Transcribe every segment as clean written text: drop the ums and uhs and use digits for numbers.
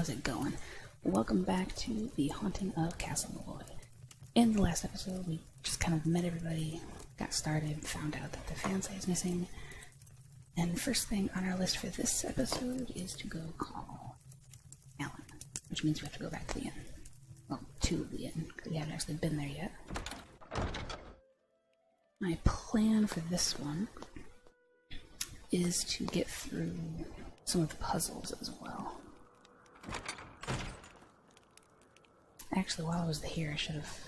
How's it going? Welcome back to The Haunting of Castle Malloy. In the last episode, we just kind of met everybody, got started, found out that the fan site is missing, and first thing on our list for this episode is to go call Alan, which means we have to go back to the inn. Well, to the inn, because we haven't actually been there yet. My plan for this one is to get through some of the puzzles as well. Actually, while I was here, I should have,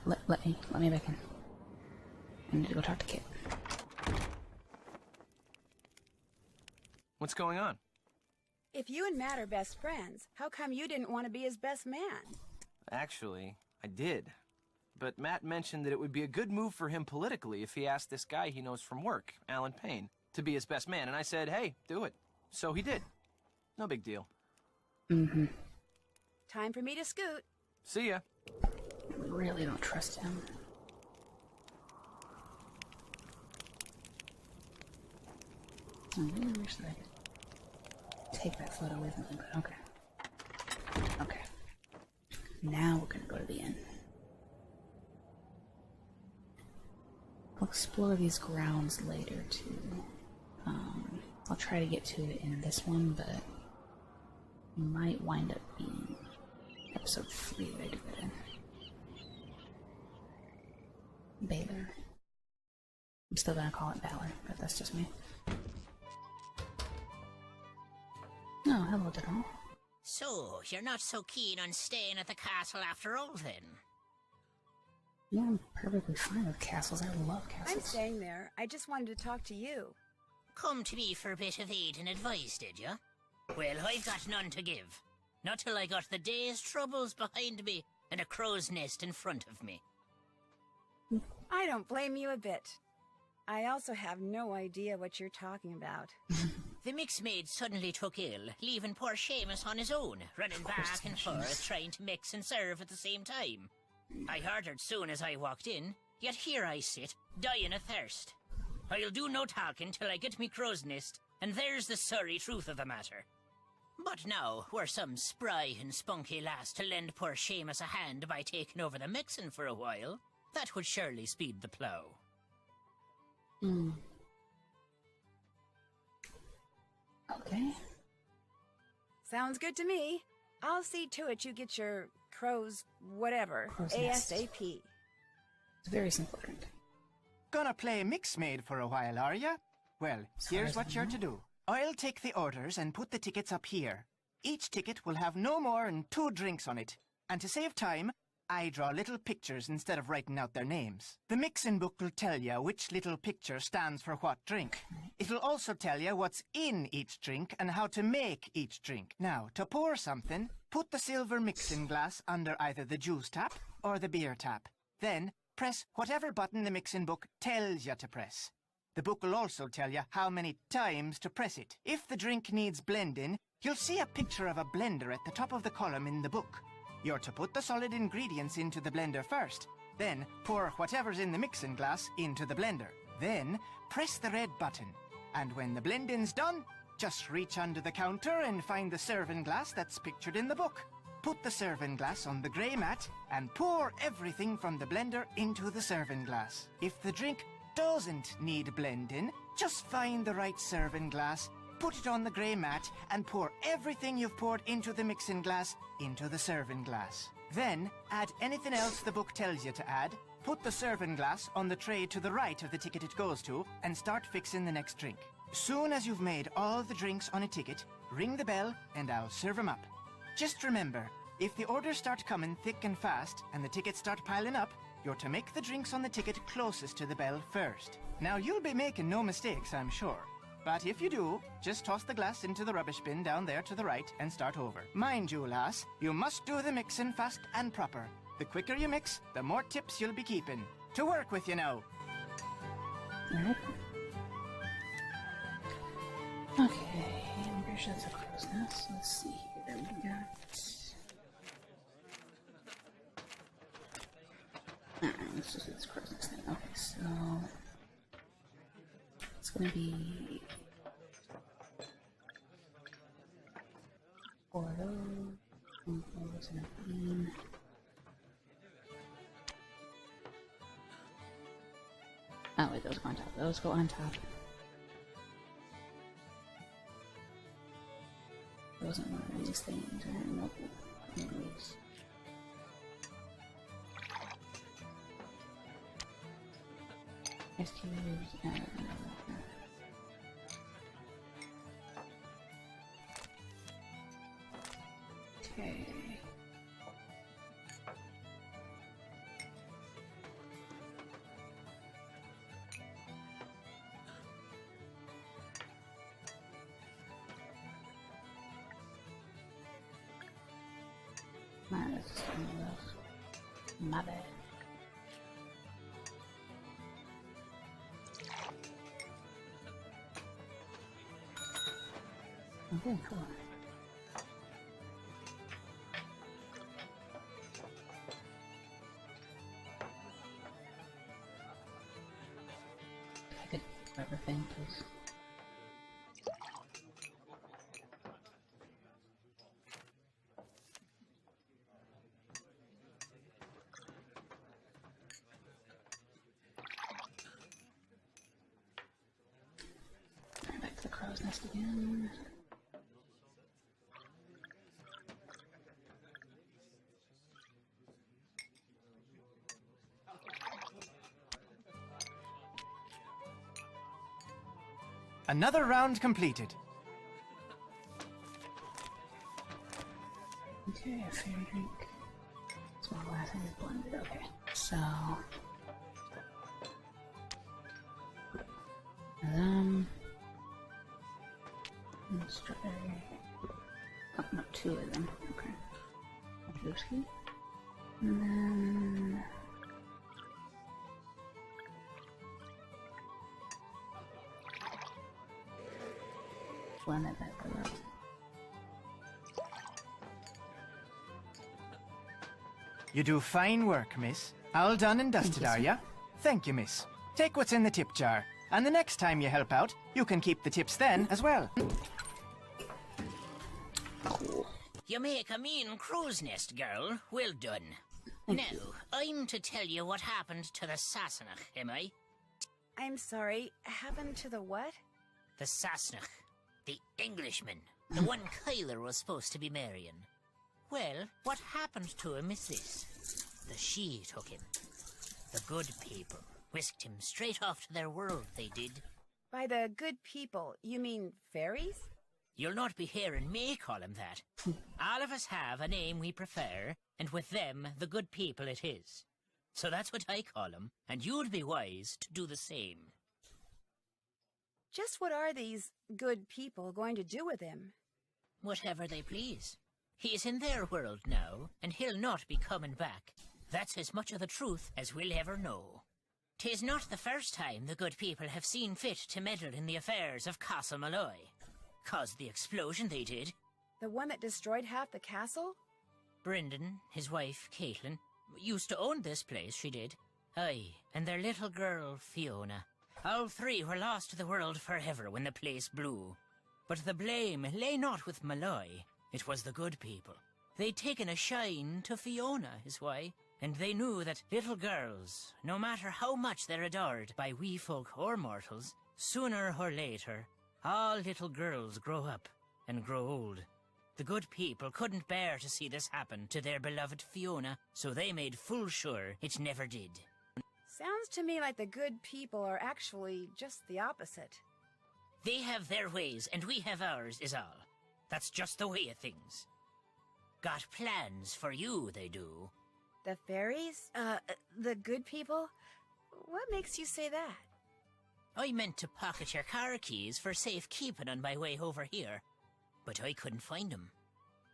let me back in. I need to go talk to Kit. What's going on? If you and Matt are best friends, how come you didn't want to be his best man? Actually, I did. But Matt mentioned that it would be a good move for him politically if he asked this guy he knows from work, Alan Payne, to be his best man, and I said, hey, do it. So he did. No big deal. Mm-hmm. Time for me to scoot. See ya. I really don't trust him. I really wish that I could take that photo with me, but okay. Okay. Now we're gonna go to the inn. I'll explore these grounds later too. I'll try to get to it in this one, but it might wind up being episode 3 that I do it in. Baylor. I'm still gonna call it Valor, but that's just me. Oh, hello, General. So, you're not so keen on staying at the castle after all, then? Yeah, I'm perfectly fine with castles. I love castles. I'm staying there. I just wanted to talk to you. Come to me for a bit of aid and advice, did you? Well, I've got none to give. Not till I got the day's troubles behind me and a crow's nest in front of me. I don't blame you a bit. I also have no idea what you're talking about. The mixmaid suddenly took ill, leaving poor Seamus on his own, running back and forth, trying to mix and serve at the same time. I heard her soon as I walked in, yet here I sit, dying of thirst. I'll do no talking till I get me crow's nest, and there's the sorry truth of the matter. But now, were some spry and spunky lass to lend poor Seamus a hand by taking over the mixing for a while, that would surely speed the plough. Okay. Sounds good to me. I'll see to it you get your crow's whatever, Crow's nest. ASAP. It's very simple drink. Gonna play mixmaid for a while, are ya? Well, here's what you're to do. I'll take the orders and put the tickets up here. Each ticket will have no more than 2 drinks on it. And to save time, I draw little pictures instead of writing out their names. The mixing book will tell you which little picture stands for what drink. It'll also tell you what's in each drink and how to make each drink. Now, to pour something, put the silver mixing glass under either the juice tap or the beer tap. Then, press whatever button the mixing book tells you to press. The book will also tell you how many times to press it. If the drink needs blending, you'll see a picture of a blender at the top of the column in the book. You're to put the solid ingredients into the blender first, then pour whatever's in the mixing glass into the blender. Then, press the red button. And when the blending's done, just reach under the counter and find the serving glass that's pictured in the book. Put the serving glass on the grey mat and pour everything from the blender into the serving glass. If the drink doesn't need blending, just find the right serving glass, put it on the grey mat, and pour everything you've poured into the mixing glass into the serving glass. Then, add anything else the book tells you to add, put the serving glass on the tray to the right of the ticket it goes to, and start fixing the next drink. Soon as you've made all the drinks on a ticket, ring the bell and I'll serve 'em up. Just remember, if the orders start coming thick and fast and the tickets start piling up, you're to make the drinks on the ticket closest to the bell first. Now, you'll be making no mistakes, I'm sure. But if you do, just toss the glass into the rubbish bin down there to the right and start over. Mind you, lass, you must do the mixing fast and proper. The quicker you mix, the more tips you'll be keeping. To work with you now. Alright. Okay, I'm pretty sure that's a crow's nest. Let's see here. We got... let's just do this crow's nest thing. Okay, so... it's gonna be... 4 of those. Those in a bean. Oh wait, those go on top. Those go on top. Wasn't one of these things, right? Nope. These. Ice cubes. Okay. That's just my bad. Okay, cool. I could rubber thing, please. Back to the crow's nest again. Another round completed. Okay, a fairy drink. Small glass and it's blended. Okay, so strawberry. Oh, no, 2 of them. Okay. Juicy. And then blend it back around. You do fine work, miss. All done and dusted, are ya? Thank you, miss. Take what's in the tip jar, and the next time you help out, you can keep the tips then as well. You make a mean crow's nest, girl. Well done. Now, I'm to tell you what happened to the Sassenach, am I? I'm sorry, happened to the what? The Sassenach. The Englishman. The one Kyler was supposed to be marrying. Well, what happened to him is this. The she took him. The good people whisked him straight off to their world, they did. By the good people, you mean fairies? You'll not be hearing me call him that. All of us have a name we prefer, and with them, the good people it is. So that's what I call him, and you'd be wise to do the same. Just what are these good people going to do with him? Whatever they please. He's in their world now, and he'll not be coming back. That's as much of the truth as we'll ever know. 'Tis not the first time the good people have seen fit to meddle in the affairs of Castle Malloy. Caused the explosion they did. The one that destroyed half the castle? Brendan, his wife, Caitlin, used to own this place, she did. Aye, and their little girl, Fiona. All 3 were lost to the world forever when the place blew. But the blame lay not with Malloy. It was the good people. They'd taken a shine to Fiona, is why, and they knew that little girls, no matter how much they're adored by wee folk or mortals, sooner or later, all little girls grow up and grow old. The good people couldn't bear to see this happen to their beloved Fiona, so they made full sure it never did. Sounds to me like the good people are actually just the opposite. They have their ways, and we have ours, is all. That's just the way of things. Got plans for you, they do. The fairies? The good people? What makes you say that? I meant to pocket your car keys for safekeeping on my way over here, but I couldn't find them.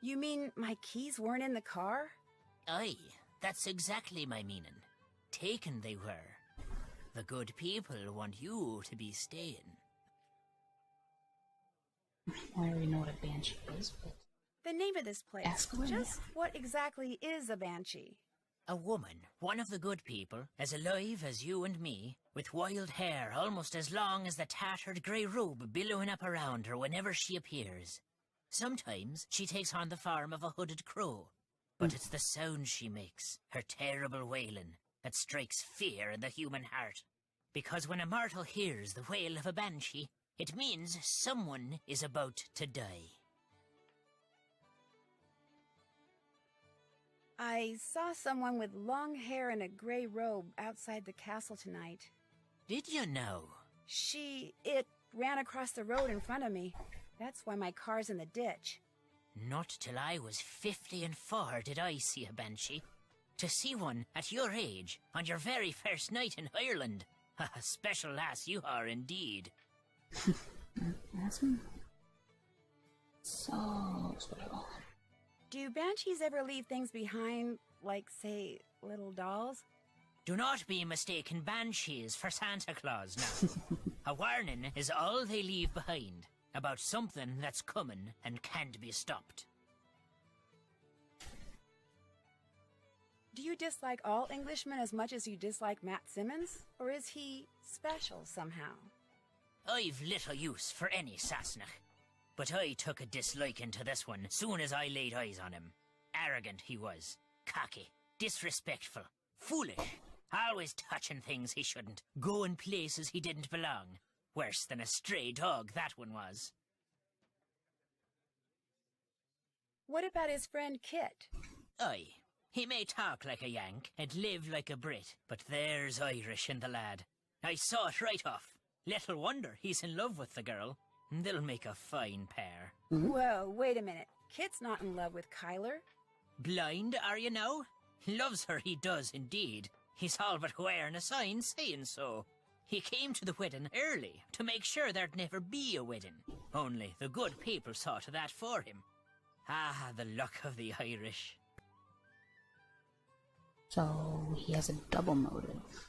You mean my keys weren't in the car? Aye, that's exactly my meaning. Taken they were. The good people want you to be staying. I already know what a banshee is, but The name of this place. Ask away. Just what exactly is a banshee? A woman, one of the good people, as alive as you and me, with wild hair almost as long as the tattered grey robe billowing up around her whenever she appears. Sometimes she takes on the form of a hooded crow. But it's the sound she makes, her terrible wailing, that strikes fear in the human heart. Because when a mortal hears the wail of a banshee, it means someone is about to die. I saw someone with long hair and a gray robe outside the castle tonight. Did you know? It ran across the road in front of me. That's why my car's in the ditch. Not till I was 54 did I see a banshee. To see one at your age, on your very first night in Ireland. A special lass you are indeed. That's so special. Do banshees ever leave things behind, like, say, little dolls? Do not be mistaken banshees for Santa Claus now. A warning is all they leave behind, about something that's coming and can't be stopped. Do you dislike all Englishmen as much as you dislike Matt Simmons? Or is he special somehow? I've little use for any Sassenach, but I took a disliking to this one soon as I laid eyes on him. Arrogant he was, cocky, disrespectful, foolish, always touching things he shouldn't, going places he didn't belong. Worse than a stray dog, that one was. What about his friend Kit? Aye, he may talk like a Yank and live like a Brit, but there's Irish in the lad. I saw it right off. Little wonder he's in love with the girl. They'll make a fine pair. Whoa, wait a minute. Kit's not in love with Kyler. Blind, are you now? Loves her, he does indeed. He's all but wearing a sign saying so. He came to the wedding early to make sure there'd never be a wedding. Only the good people saw to that for him. Ah, the luck of the Irish. So he has a double motive.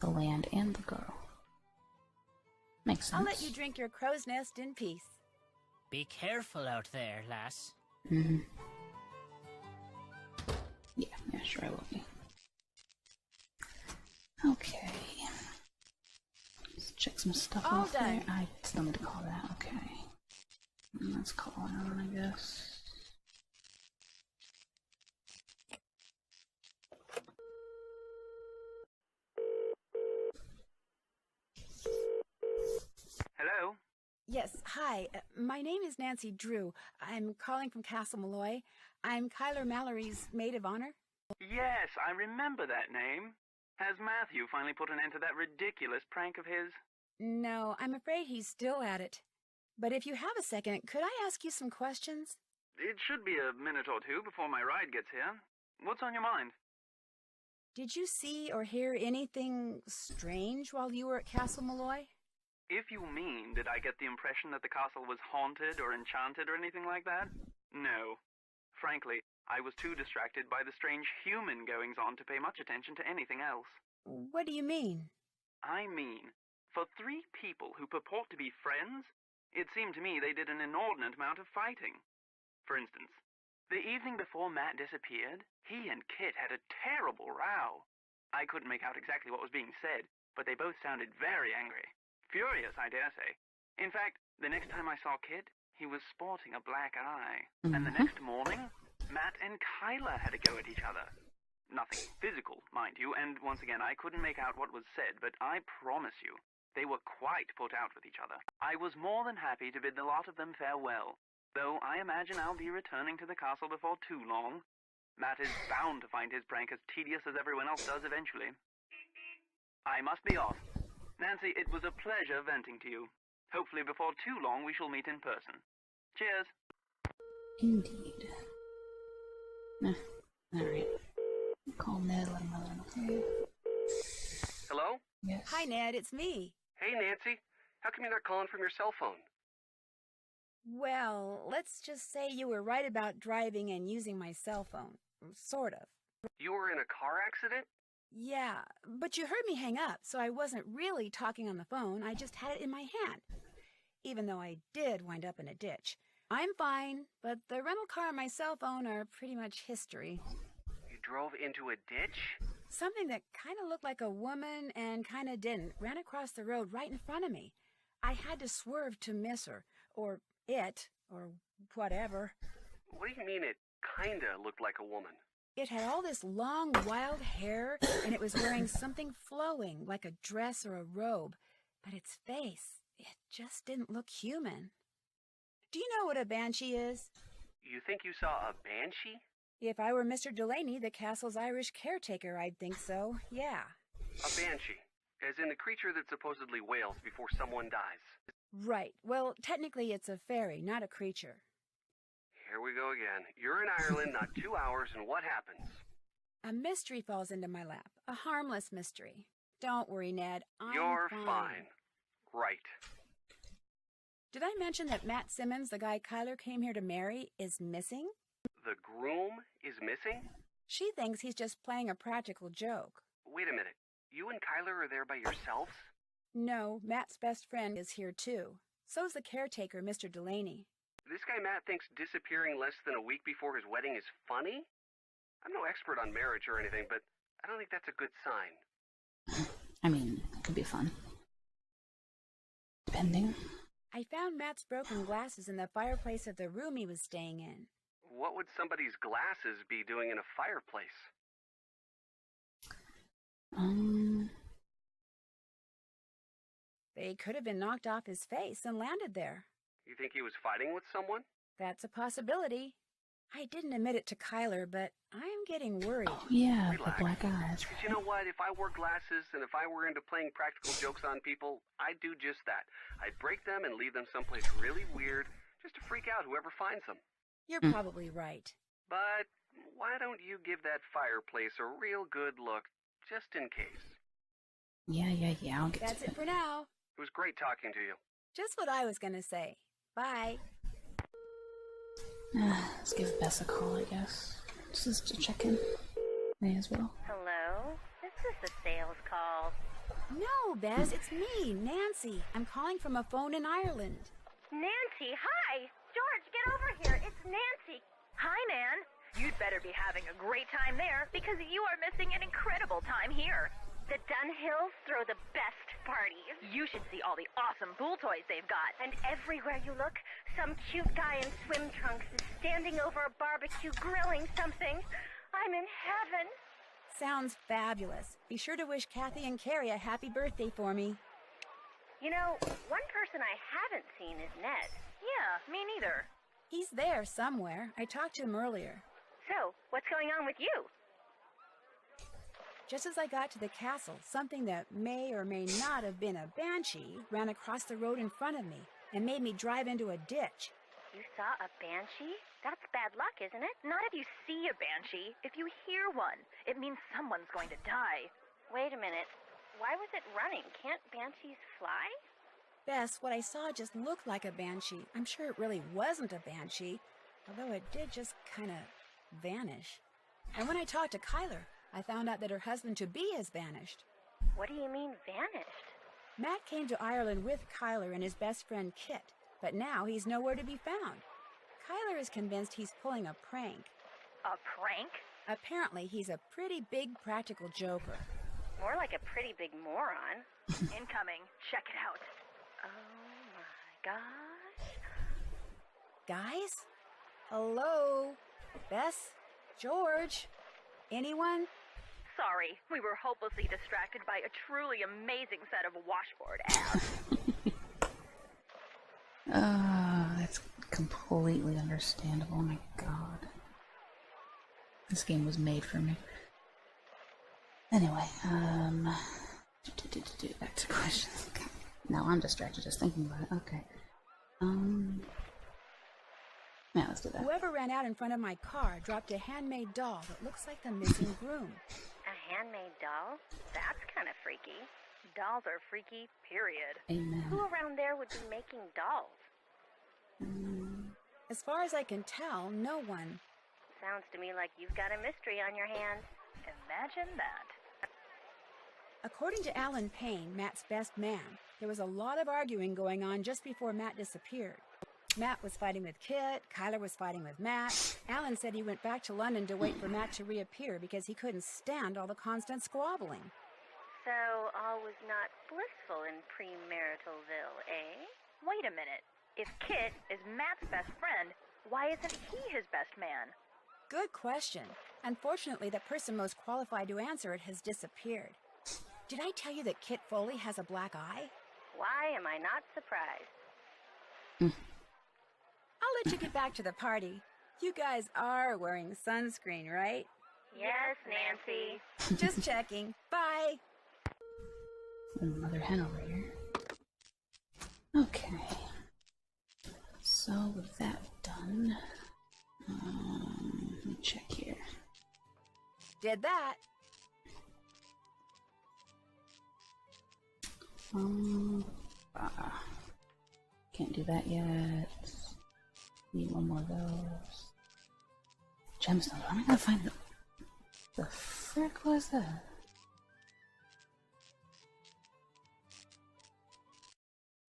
The land and the girl. Makes sense. I'll let you drink your crow's nest in peace. Be careful out there, lass. Mm-hmm. Yeah, sure I will be. Okay. Let's check some stuff All off there. done. I still need to call that, okay. Let's call Alan, I guess. Hello? Yes, hi. My name is Nancy Drew. I'm calling from Castle Malloy. I'm Kyler Mallory's maid of honor. Yes, I remember that name. Has Matthew finally put an end to that ridiculous prank of his? No, I'm afraid he's still at it. But if you have a second, could I ask you some questions? It should be a minute or two before my ride gets here. What's on your mind? Did you see or hear anything strange while you were at Castle Malloy? If you mean, did I get the impression that the castle was haunted or enchanted or anything like that? No. Frankly, I was too distracted by the strange human goings-on to pay much attention to anything else. What do you mean? I mean, for three people who purport to be friends, it seemed to me they did an inordinate amount of fighting. For instance, the evening before Matt disappeared, he and Kit had a terrible row. I couldn't make out exactly what was being said, but they both sounded very angry. Furious, I dare say. In fact, the next time I saw Kit, he was sporting a black eye. And the next morning, Matt and Kyler had a go at each other. Nothing physical, mind you, and once again, I couldn't make out what was said, but I promise you, they were quite put out with each other. I was more than happy to bid the lot of them farewell, though I imagine I'll be returning to the castle before too long. Matt is bound to find his prank as tedious as everyone else does eventually. I must be off. Nancy, it was a pleasure venting to you. Hopefully before too long we shall meet in person. Cheers. Indeed. Alright. Call Ned, let him know I'm okay. Hello? Yes. Hi, Ned, it's me. Hey, Nancy. How come you're not calling from your cell phone? Well, let's just say you were right about driving and using my cell phone. Sort of. You were in a car accident? Yeah, but you heard me hang up, so I wasn't really talking on the phone. I just had it in my hand. Even though I did wind up in a ditch. I'm fine, but the rental car and my cell phone are pretty much history. You drove into a ditch? Something that kind of looked like a woman and kind of didn't ran across the road right in front of me. I had to swerve to miss her, or it, or whatever. What do you mean it kinda looked like a woman? It had all this long, wild hair, and it was wearing something flowing, like a dress or a robe. But its face, it just didn't look human. Do you know what a banshee is? You think you saw a banshee? If I were Mr. Delaney, the castle's Irish caretaker, I'd think so, yeah. A banshee. As in the creature that supposedly wails before someone dies. Right. Well, technically it's a fairy, not a creature. Here we go again. You're in Ireland not 2 hours, and what happens? A mystery falls into my lap. A harmless mystery. Don't worry, Ned. You're I'm fine. Right. Did I mention that Matt Simmons, the guy Kyler came here to marry, is missing? The groom is missing? She thinks he's just playing a practical joke. Wait a minute. You and Kyler are there by yourselves? No, Matt's best friend is here too. So's the caretaker, Mr. Delaney. This guy Matt thinks disappearing less than a week before his wedding is funny? I'm no expert on marriage or anything, but I don't think that's a good sign. I mean, it could be fun. Depending. I found Matt's broken glasses in the fireplace of the room he was staying in. What would somebody's glasses be doing in a fireplace? They could have been knocked off his face and landed there. You think he was fighting with someone? That's a possibility. I didn't admit it to Kyler, but I'm getting worried. Oh, yeah, Relax. the black eyes. Because you know what? If I wore glasses and if I were into playing practical jokes on people, I'd do just that. I'd break them and leave them someplace really weird just to freak out whoever finds them. You're probably right. But why don't you give that fireplace a real good look, just in case? Yeah, I'll get That's to it for now. It was great talking to you. Just what I was going to say. Bye. Let's give Bess a call, I guess. Just to check in. May as well. Hello? This is a sales call. No, Bess, it's me, Nancy. I'm calling from a phone in Ireland. Nancy, hi! George, get over here. It's Nancy. Hi, Nan. You'd better be having a great time there because you are missing an incredible time here. The Dunhills throw the best parties. You should see all the awesome pool toys they've got. And everywhere you look, some cute guy in swim trunks is standing over a barbecue grilling something. I'm in heaven. Sounds fabulous. Be sure to wish Kathy and Carrie a happy birthday for me. You know, one person I haven't seen is Ned. Yeah, me neither. He's there somewhere. I talked to him earlier. So, what's going on with you? Just as I got to the castle, something that may or may not have been a banshee ran across the road in front of me and made me drive into a ditch. You saw a banshee? That's bad luck, isn't it? Not if you see a banshee. If you hear one, it means someone's going to die. Wait a minute. Why was it running? Can't banshees fly? Bess, what I saw just looked like a banshee. I'm sure it really wasn't a banshee, although it did just kind of vanish. And when I talked to Kyler, I found out that her husband-to-be has vanished. What do you mean, vanished? Matt came to Ireland with Kyler and his best friend Kit, but now he's nowhere to be found. Kyler is convinced he's pulling a prank. A prank? Apparently, he's a pretty big practical joker. More like a pretty big moron. Incoming. Check it out. Oh my gosh. Guys? Hello? Bess? George? Anyone? Sorry, we were hopelessly distracted by a truly amazing set of washboard ads. That's completely understandable. Oh my god. This game was made for me. Anyway, back to questions. Now I'm distracted just thinking about it. Okay. Yeah, let's do that. Whoever ran out in front of my car dropped a handmade doll that looks like the missing groom. A handmade doll? That's kind of freaky. Dolls are freaky, period. Amen. Who around there would be making dolls? As far as I can tell, no one. Sounds to me like you've got a mystery on your hands. Imagine that. According to Alan Payne, Matt's best man, there was a lot of arguing going on just before Matt disappeared. Matt was fighting with Kit, Kyler was fighting with Matt. Alan said he went back to London to wait for Matt to reappear because he couldn't stand all the constant squabbling. So all was not blissful in premaritalville, eh? Wait a minute. If Kit is Matt's best friend, why isn't he his best man? Good question. Unfortunately, the person most qualified to answer it has disappeared. Did I tell you that Kit Foley has a black eye? Why am I not surprised? I'll let you get back to the party. You guys are wearing sunscreen, right? Yes, Nancy. Just checking. Bye. Another hen over here. Okay. So with that done, let me check here. Did that. Can't do that yet. Need one more of those. Gemstones. Where am I gonna find them? The frick was that?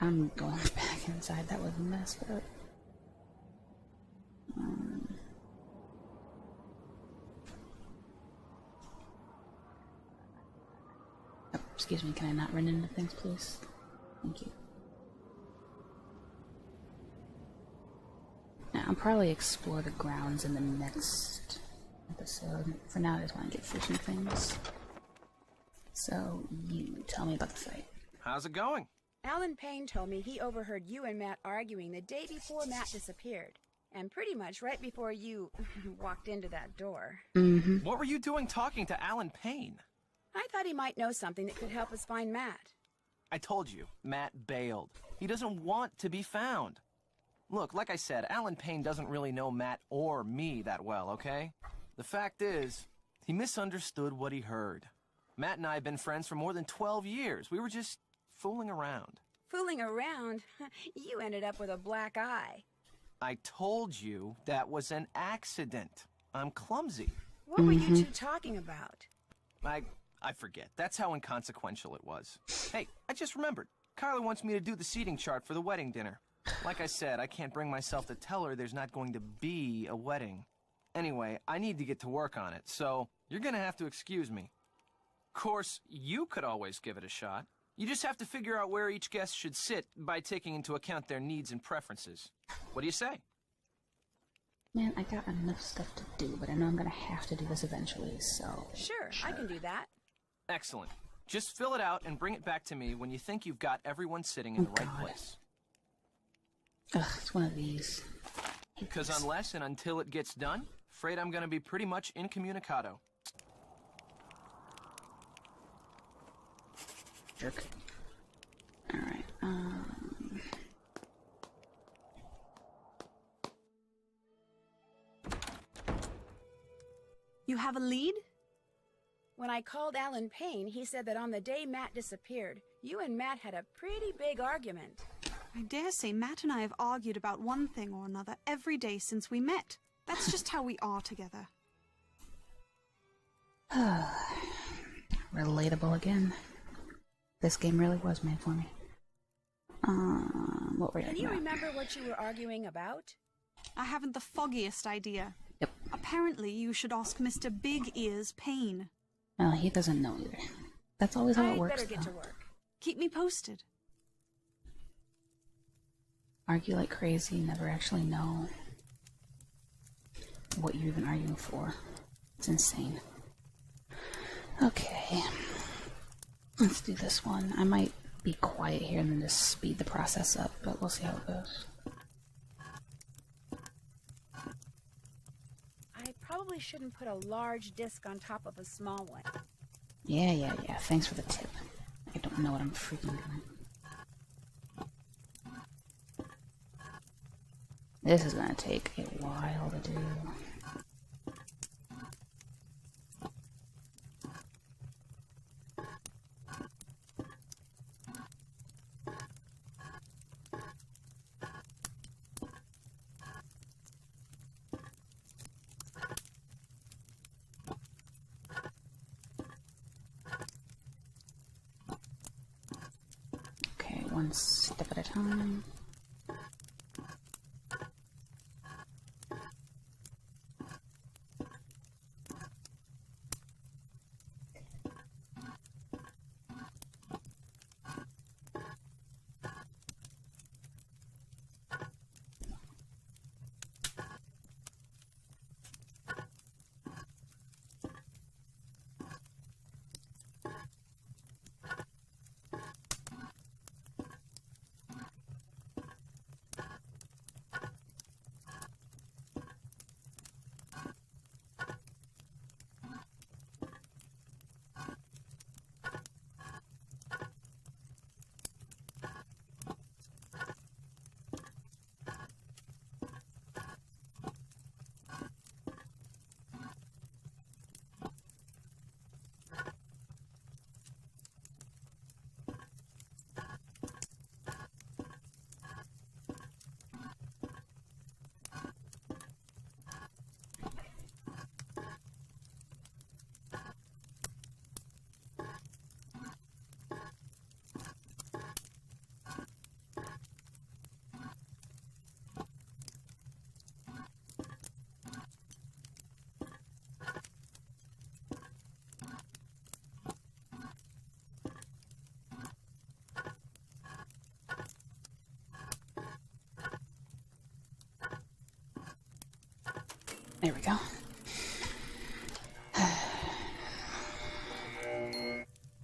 I'm going back inside. That was messed up. Oh, excuse me, can I not run into things, please? Thank you. Now, I'll probably explore the grounds in the next episode. For now, I just want to get through some things. So, you tell me about the fight. How's it going? Alan Payne told me he overheard you and Matt arguing the day before Matt disappeared. And pretty much right before you walked into that door. What were you doing talking to Alan Payne? I thought he might know something that could help us find Matt. I told you, Matt bailed. He doesn't want to be found. Look, like I said, Alan Payne doesn't really know Matt or me that well, okay? The fact is, he misunderstood what he heard. Matt and I have been friends for more than 12 years. We were just fooling around. Fooling around? You ended up with a black eye. I told you that was an accident. I'm clumsy. What were you two talking about? I forget. That's how inconsequential it was. Hey, I just remembered. Carla wants me to do the seating chart for the wedding dinner. Like I said, I can't bring myself to tell her there's not going to be a wedding. Anyway, I need to get to work on it, so you're gonna have to excuse me. Of course, you could always give it a shot. You just have to figure out where each guest should sit by taking into account their needs and preferences. What do you say? Man, I got enough stuff to do, but I know I'm gonna have to do this eventually, so... Sure. I can do that. Excellent. Just fill it out and bring it back to me when you think you've got everyone sitting in the right place. Ugh, it's one of these. Because unless and until it gets done, afraid I'm gonna be pretty much incommunicado. Jerk. Alright, You have a lead? When I called Alan Payne, he said that on the day Matt disappeared, you and Matt had a pretty big argument. I dare say Matt and I have argued about one thing or another every day since we met. That's just how we are together. relatable again. This game really was made for me. What were you Can you about? remember what you were arguing about? I haven't the foggiest idea. Yep. Apparently, you should ask Mr. Big Ears Payne. Well, he doesn't know either. That's always how it I'd works, better get though. to work. Keep me posted. Argue like crazy, never actually know what you're even arguing for. It's insane. Okay. Let's do this one. I might be quiet here and then just speed the process up, but we'll see how it goes. I probably shouldn't put a large disc on top of a small one. Yeah. Thanks for the tip. I don't know what I'm freaking doing. This is gonna take a while to do. Okay, one step at a time. There we go.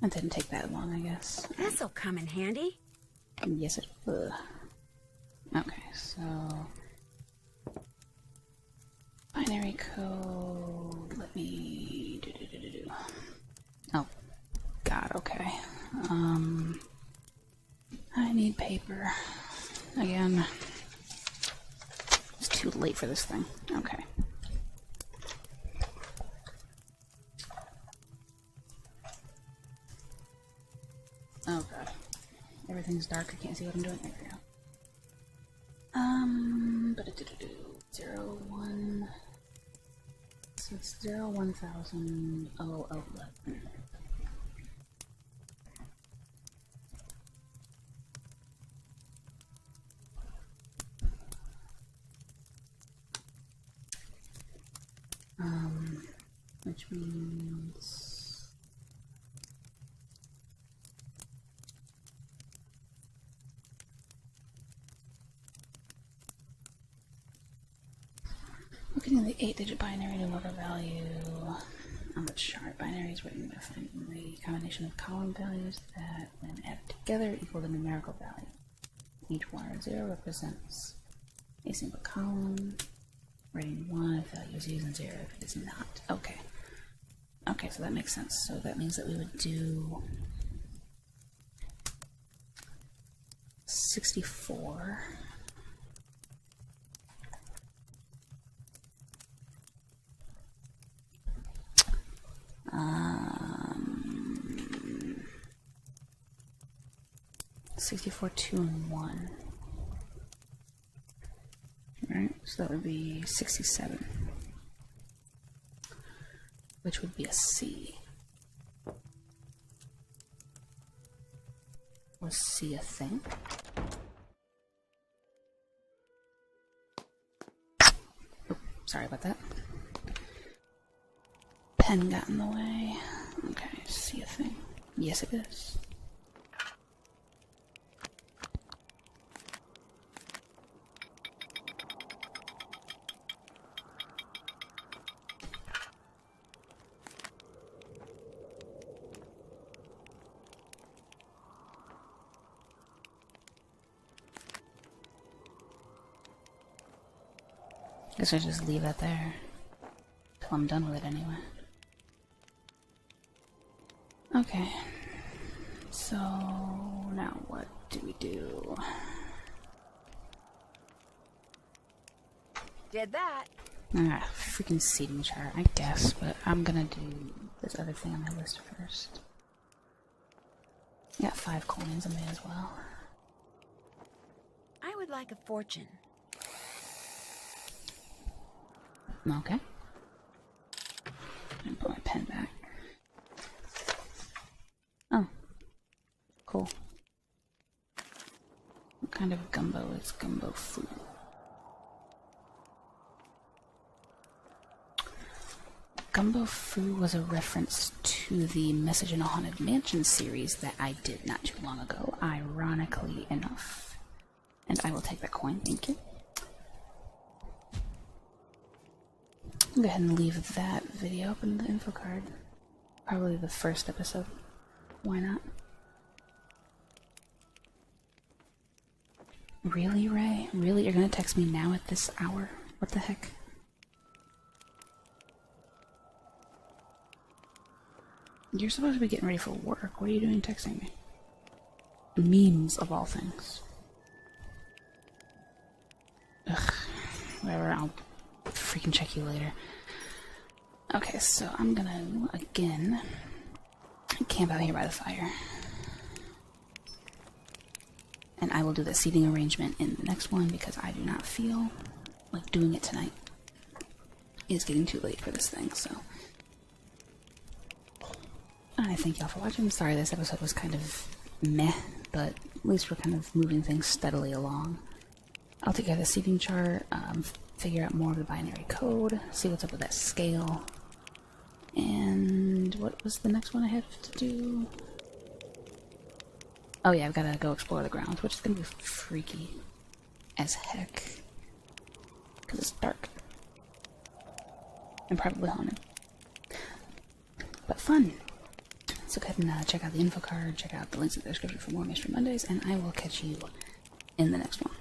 That didn't take that long, I guess. This'll come in handy. Yes, it will. Okay, so... binary code... Let me... Oh, God, okay. I need paper. Again. It's too late for this thing. Okay. Oh god. Everything's dark, I can't see what I'm doing. There we go. 01... So it's 1000... 011. Which means... looking at the 8-digit binary to look a value on the chart. Binary is written by finding the combination of column values that, when added together, equal the numerical value. Each 1 or 0 represents a single column. Writing 1 if value is used and 0 if it is not. Okay. Okay, so that makes sense. So that means that we would do 64. Um, 64, 2, and 1. Right, so that would be 67. Which would be a C. Was C a thing? Oh, sorry about that. Pen got in the way. Okay, C a thing. Yes, it is. Guess I just leave that there till I'm done with it anyway. Okay, so now what do we do? Did that. Ah, freaking seating chart, I guess, but I'm gonna do this other thing on my list first. Got 5 coins, I may as well. I would like a fortune. Okay. And put my pen back. Oh. Cool. What kind of gumbo is gumbo food? Gumbo Foo was a reference to the Message in a Haunted Mansion series that I did not too long ago, ironically enough. And I will take that coin, thank you. I'll go ahead and leave that video up in the info card. Probably the first episode. Why not? Really, Ray? Really? You're gonna text me now at this hour? What the heck? You're supposed to be getting ready for work. What are you doing texting me? Memes, of all things. Ugh. Whatever, I'll freaking check you later. Okay, so I'm gonna, again, camp out here by the fire. And I will do the seating arrangement in the next one because I do not feel like doing it tonight. It is getting too late for this thing, so... I thank y'all for watching. Sorry this episode was kind of meh, but at least we're kind of moving things steadily along. I'll take care of the seating chart, figure out more of the binary code, see what's up with that scale. And what was the next one I have to do? Oh yeah, I've got to go explore the grounds, which is going to be freaky as heck. Because it's dark. and probably haunted. But fun. So go ahead and check out the info card, check out the links in the description for more Mystery Mondays, and I will catch you in the next one.